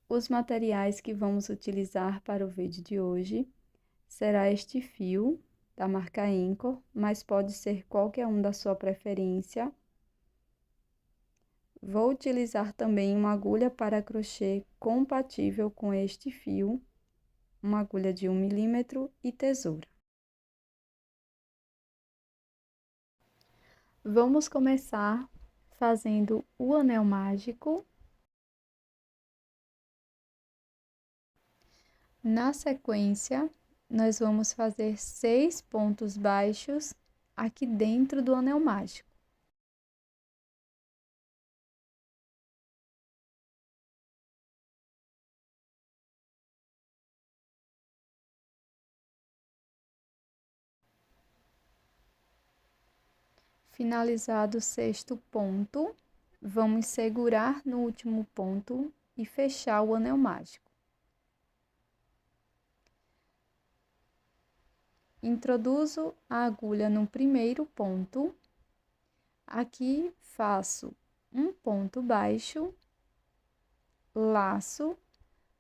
Os materiais que vamos utilizar para o vídeo de hoje será este fio da marca Anchor, mas pode ser qualquer um da sua preferência. Vou utilizar também uma agulha para crochê compatível com este fio, uma agulha de 1 milímetro e tesoura. Vamos começar fazendo o anel mágico. Na sequência, nós vamos fazer 6 pontos baixos aqui dentro do anel mágico. Finalizado o 6º ponto, vamos segurar no último ponto e fechar o anel mágico. Introduzo a agulha no primeiro ponto. Aqui faço um ponto baixo, laço,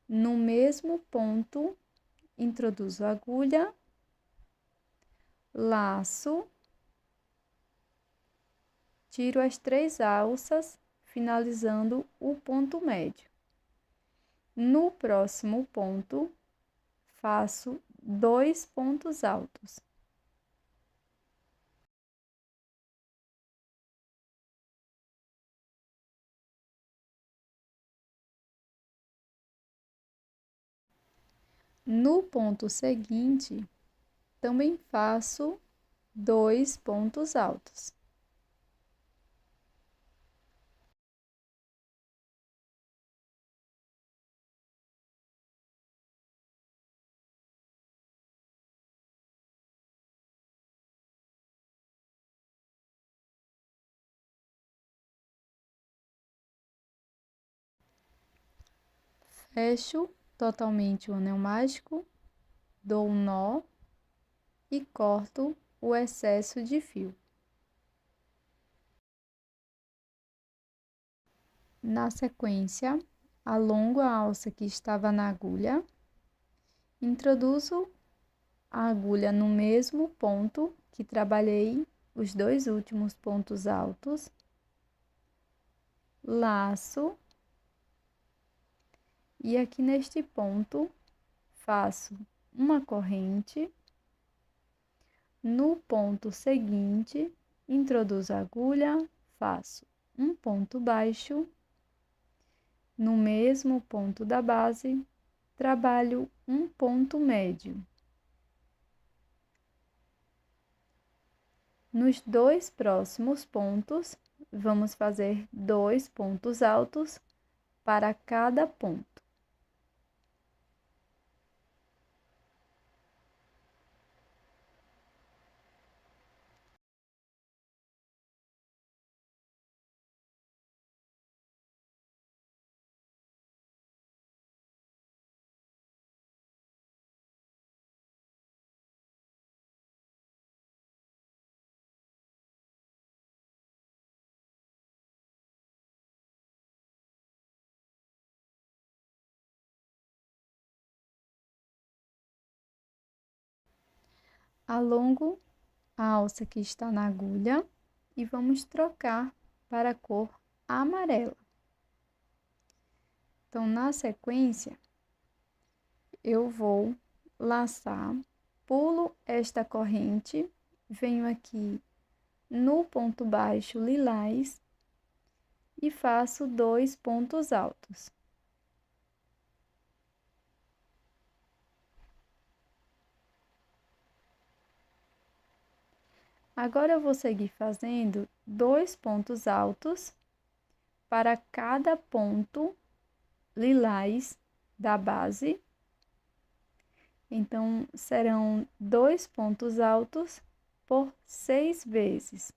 no mesmo ponto, introduzo a agulha, laço, tiro as 3 alças, finalizando o ponto médio. No próximo ponto, faço 2 pontos altos. No ponto seguinte, também faço 2 pontos altos. Fecho totalmente o anel mágico, dou um nó e corto o excesso de fio. Na sequência, alongo a alça que estava na agulha, introduzo a agulha no mesmo ponto que trabalhei os 2 últimos pontos altos, laço, e aqui neste ponto faço uma corrente. No ponto seguinte, introduzo a agulha, faço um ponto baixo. No mesmo ponto da base, trabalho um ponto médio. Nos 2 próximos pontos, vamos fazer 2 pontos altos para cada ponto. Alongo a alça que está na agulha e vamos trocar para a cor amarela. Então, na sequência, eu vou laçar, pulo esta corrente, venho aqui no ponto baixo lilás e faço 2 pontos altos. Agora, eu vou seguir fazendo 2 pontos altos para cada ponto lilás da base. Então, serão 2 pontos altos por 6 vezes.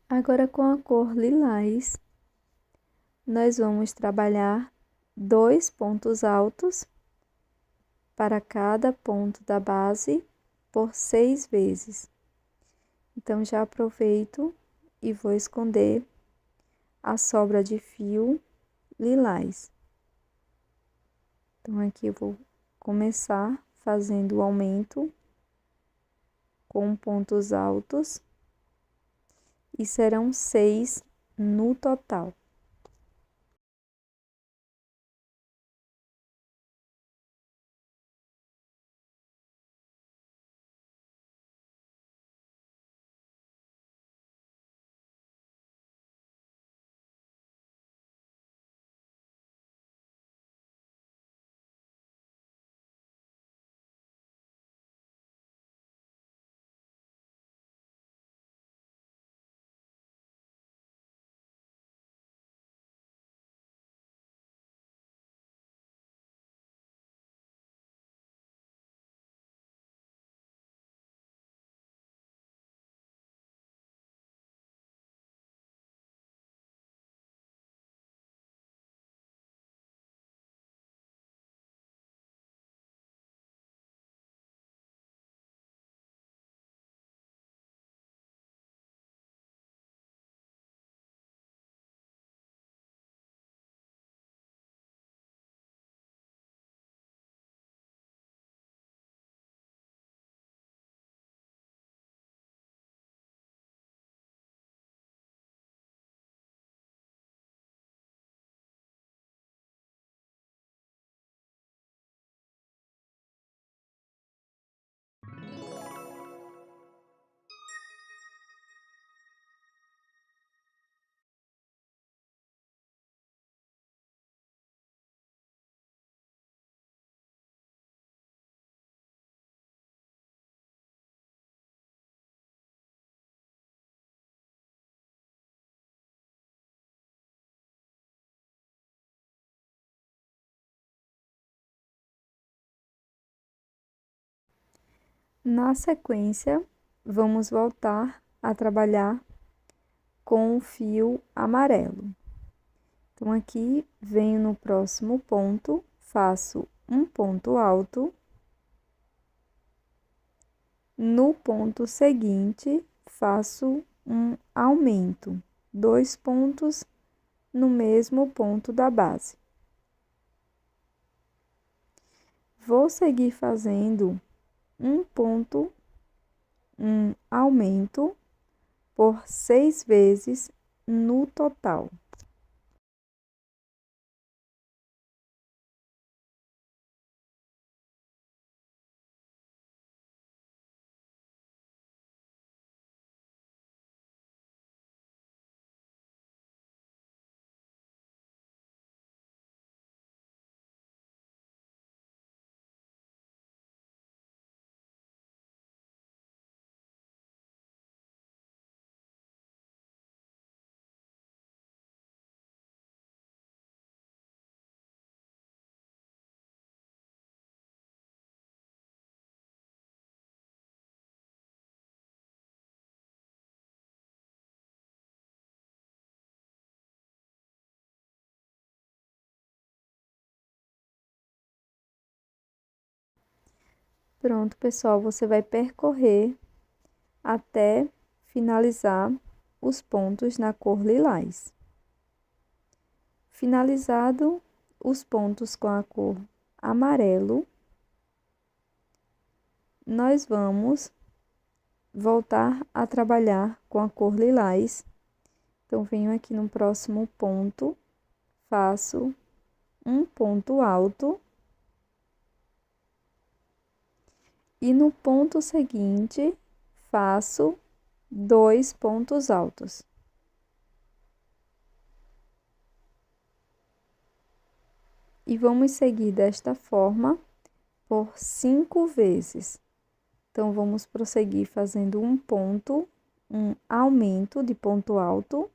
Agora com a cor lilás, nós vamos trabalhar 2 pontos altos para cada ponto da base por 6 vezes. Então, já aproveito e vou esconder a sobra de fio lilás. Então, aqui eu vou começar fazendo o aumento com pontos altos e serão 6 no total. Na sequência, vamos voltar a trabalhar com o fio amarelo. Então, aqui venho no próximo ponto, faço um ponto alto. No ponto seguinte, faço um aumento, 2 pontos no mesmo ponto da base. Vou seguir fazendo um aumento por 6 vezes no total. Pronto, pessoal, você vai percorrer até finalizar os pontos na cor lilás. Finalizado os pontos com a cor amarelo, nós vamos voltar a trabalhar com a cor lilás. Então, venho aqui no próximo ponto, faço um ponto alto. E no ponto seguinte, faço 2 pontos altos. E vamos seguir desta forma por 5 vezes. Então, vamos prosseguir fazendo um aumento de ponto alto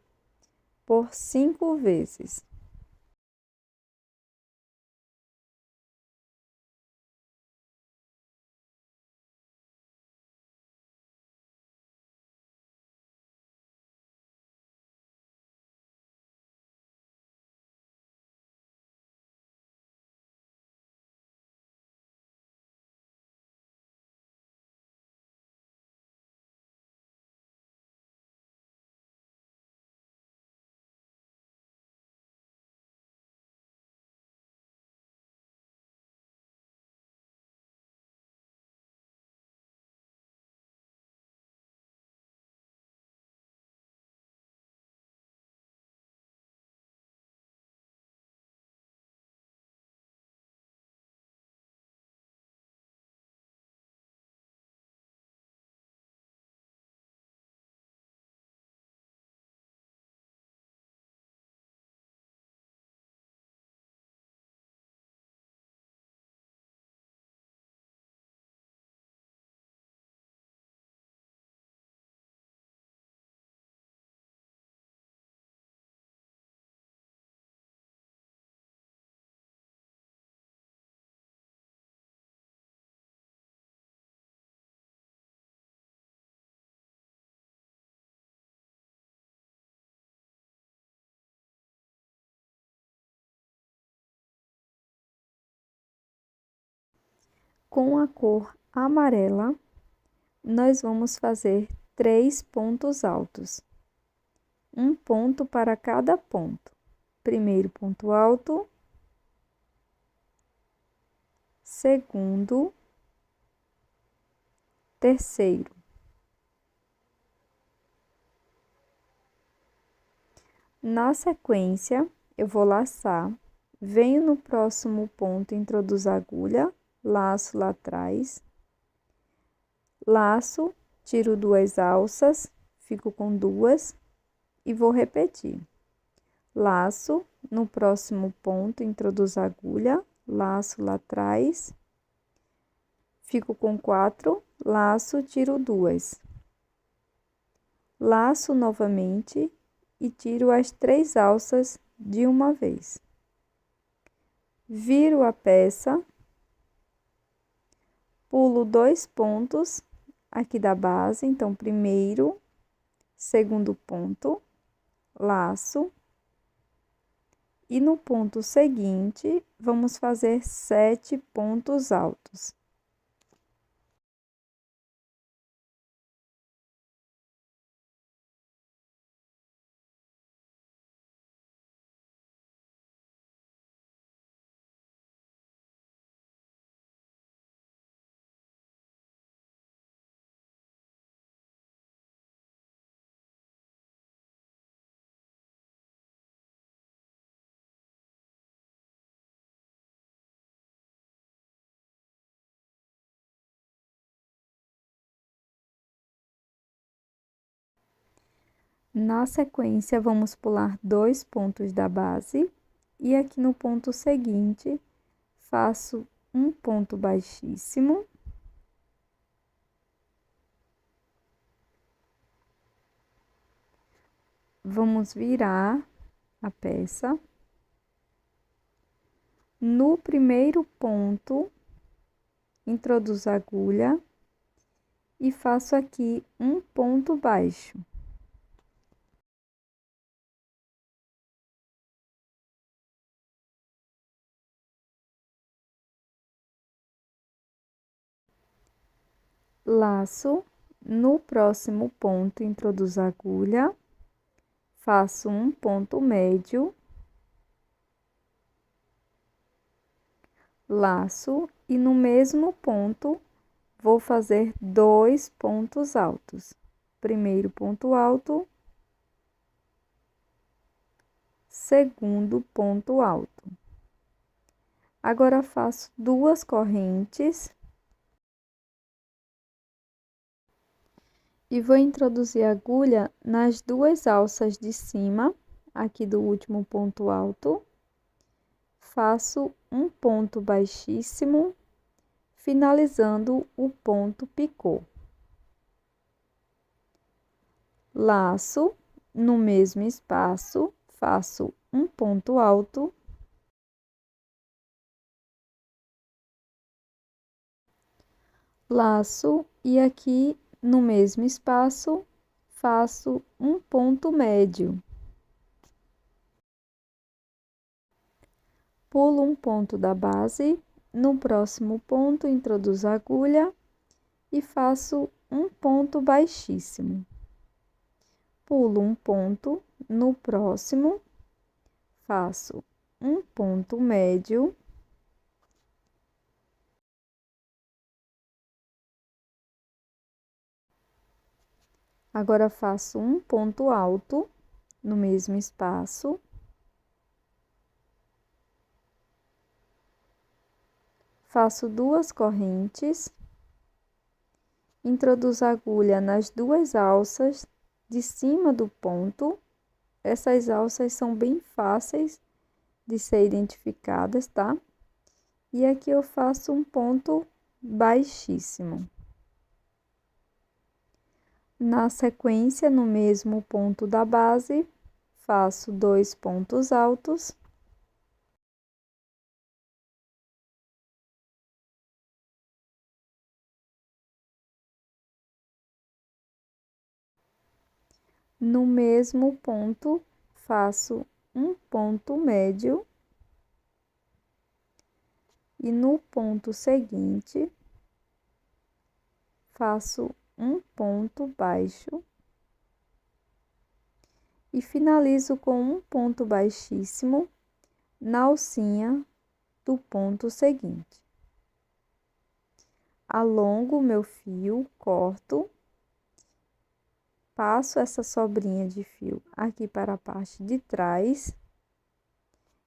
por 5 vezes. Com a cor amarela, nós vamos fazer 3 pontos altos. Um ponto para cada ponto. Primeiro ponto alto, segundo, terceiro. Na sequência, eu vou laçar, venho no próximo ponto, introduzo a agulha, laço lá atrás, laço, tiro 2 alças, fico com 2 e vou repetir. Laço, no próximo ponto, introduzo a agulha, laço lá atrás, fico com 4, laço, tiro 2. Laço novamente e tiro as 3 alças de uma vez. Viro a peça, pulo 2 pontos aqui da base, então, primeiro, segundo ponto, laço, e no ponto seguinte, vamos fazer 7 pontos altos. Na sequência, vamos pular 2 pontos da base e aqui no ponto seguinte, faço um ponto baixíssimo. Vamos virar a peça. No primeiro ponto, introduzo a agulha e faço aqui um ponto baixo. Laço, no próximo ponto, introduzo a agulha, faço um ponto médio, laço e no mesmo ponto vou fazer 2 pontos altos. Primeiro ponto alto, segundo ponto alto. Agora faço 2 correntes e vou introduzir a agulha nas 2 alças de cima, aqui do último ponto alto. Faço um ponto baixíssimo, finalizando o ponto picô. Laço, no mesmo espaço, faço um ponto alto. Laço e aqui no mesmo espaço, faço um ponto médio. Pulo um ponto da base, no próximo ponto introduzo a agulha e faço um ponto baixíssimo. Pulo um ponto, no próximo, faço um ponto médio. Agora, faço um ponto alto no mesmo espaço. Faço 2 correntes. Introduzo a agulha nas 2 alças de cima do ponto. Essas alças são bem fáceis de ser identificadas, tá? E aqui eu faço um ponto baixíssimo. Na sequência, no mesmo ponto da base, faço 2 pontos altos. No mesmo ponto, faço um ponto médio. E no ponto seguinte, faço um ponto baixo e finalizo com um ponto baixíssimo na alcinha do ponto seguinte. Alongo o meu fio, corto, passo essa sobrinha de fio aqui para a parte de trás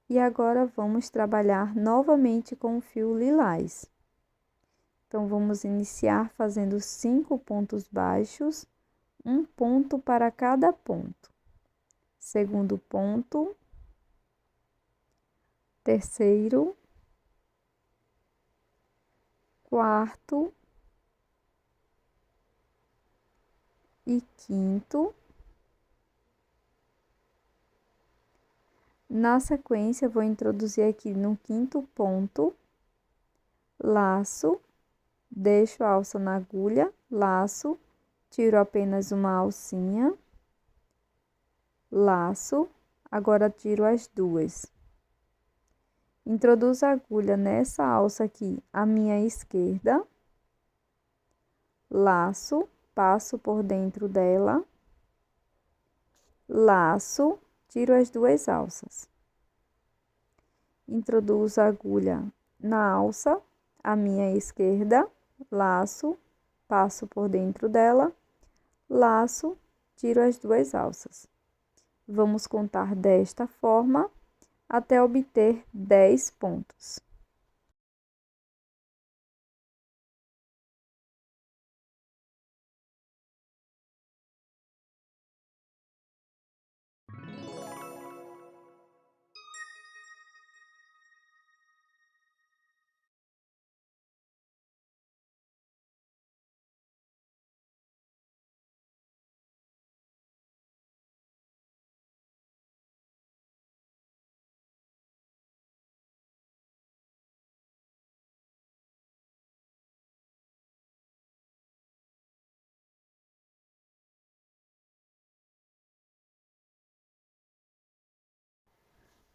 e agora vamos trabalhar novamente com o fio lilás. Então, vamos iniciar fazendo 5 pontos baixos, um ponto para cada ponto. Segundo ponto, terceiro, quarto e quinto. Na sequência, vou introduzir aqui no quinto ponto, laço, deixo a alça na agulha, laço, tiro apenas uma alcinha, laço, agora tiro as duas. Introduzo a agulha nessa alça aqui, à minha esquerda, laço, passo por dentro dela, laço, tiro as duas alças. Introduzo a agulha na alça, à minha esquerda, laço, passo por dentro dela, laço, tiro as duas alças. Vamos contar desta forma até obter 10 pontos.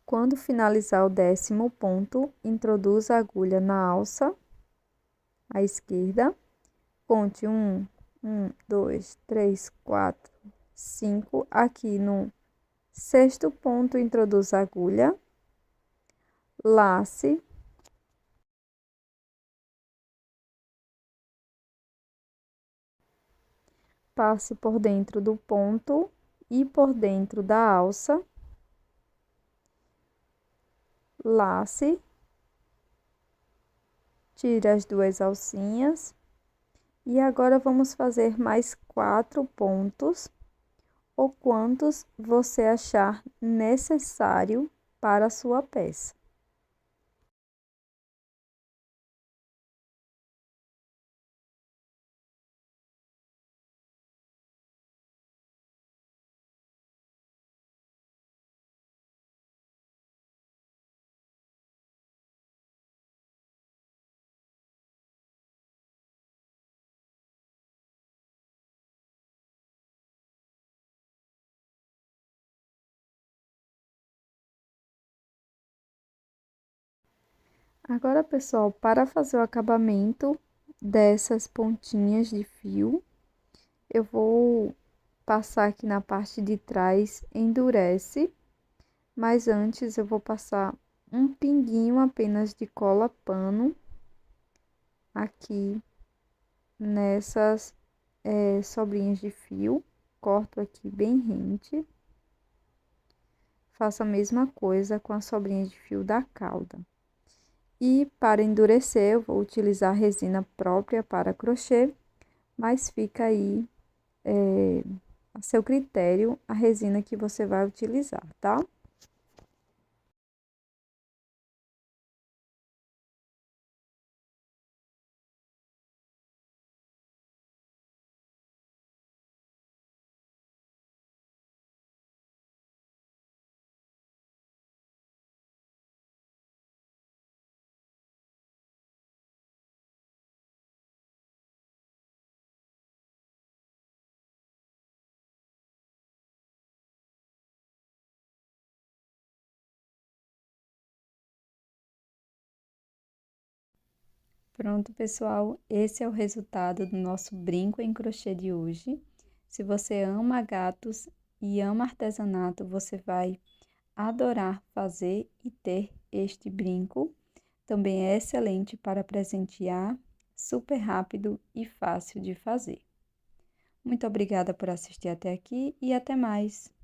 Quando finalizar o 10º ponto, introduza a agulha na alça à esquerda, conte 1, 2, 3, 4, 5. Aqui no 6º ponto, introduza a agulha, lace, passe por dentro do ponto e por dentro da alça, lace, tire as duas alcinhas e agora vamos fazer mais 4 pontos, ou quantos você achar necessário para a sua peça. Agora, pessoal, para fazer o acabamento dessas pontinhas de fio, eu vou passar aqui na parte de trás, endurece, mas antes eu vou passar um pinguinho apenas de cola pano aqui nessas sobrinhas de fio, corto aqui bem rente. Faço a mesma coisa com as sobrinhas de fio da cauda. E para endurecer, eu vou utilizar resina própria para crochê, mas fica aí a seu critério a resina que você vai utilizar, tá? Pronto, pessoal, esse é o resultado do nosso brinco em crochê de hoje. Se você ama gatos e ama artesanato, você vai adorar fazer e ter este brinco. Também é excelente para presentear, super rápido e fácil de fazer. Muito obrigada por assistir até aqui e até mais!